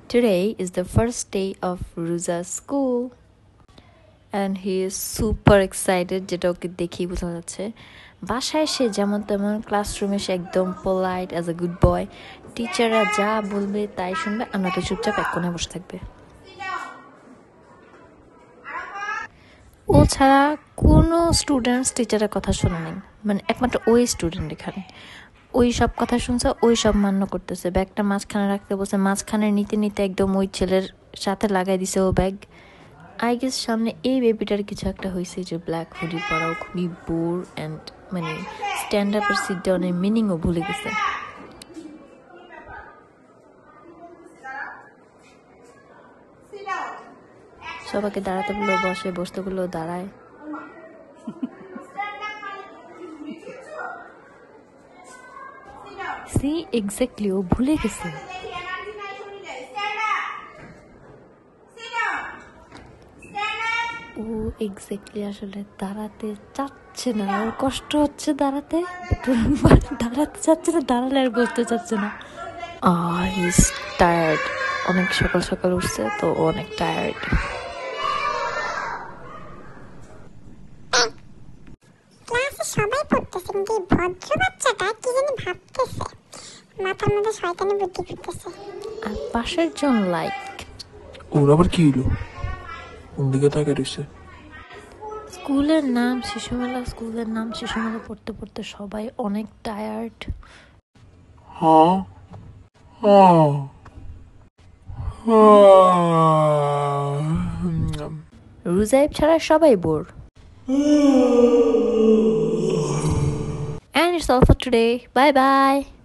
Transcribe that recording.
Today is the first day of Ruza's school and he is super excited যেটা ওকে দেখেই বোঝা যাচ্ছে বাসায় সে যেমন তেমন ক্লাসরুমে সে একদম polite as a good boy টিচাররা যা বলবে তাই শুনবে আর নয়তো চুপচাপ এক কোণে বসে থাকবে ও ছাড়া কোনো স্টুডেন্টস টিচারের কথা শোনে নাই মানে একমাত্র ওই স্টুডেন্ট এখানে ওই সব কথা শুনছে ওই সব মান্য করতেছে ব্যাগটা মাঝখানে রাখতে বসে মাঝখানে নিতে নিতে একদম ওই ছেলের সাথে লাগাই দিছে ও ব্যাগ আই গেস সামনে এই বেবিটার কিছু একটা হয়েছে যে ব্ল্যাক হুডি পরাও খুবই বোর অ্যান্ড মানে স্ট্যান্ড আপের সিট ডাউনের মিনিংও ভুলে গেছে সবাইকে দাঁড়াতে বললো বসে বসতে বললো দাঁড়ায় সি এক্স্যাক্টলি ও ভুলে গেছে ও এক্স্যাক্টলি আসলে দাঁড়াতে চাচ্ছে না ওর কষ্ট হচ্ছে দাঁড়াতে চাচ্ছে না দাঁড়ালে আর বসতে চাচ্ছে না হিজ টায়ার্ড অনেক সকাল সকাল উঠছে তো অনেক টায়ার্ড ক্লাসে সবাই পড়তেছে কিন্তু এই ভদ্র বাচ্চাটা কি জানি ভাবতেছে মাথার মধ্যে শয়তানি বুদ্ধি করতেছে আর পাশের জন লাইক ওর আবার কি হলো কোন দিকে তাকিয়ে রয়েছে স্কুলের নাম শিশুমেলা পড়তে পড়তে সবাই অনেক টায়ার্ড রুজাইব ছাড়া সবাই bore And it's all for today. Bye bye.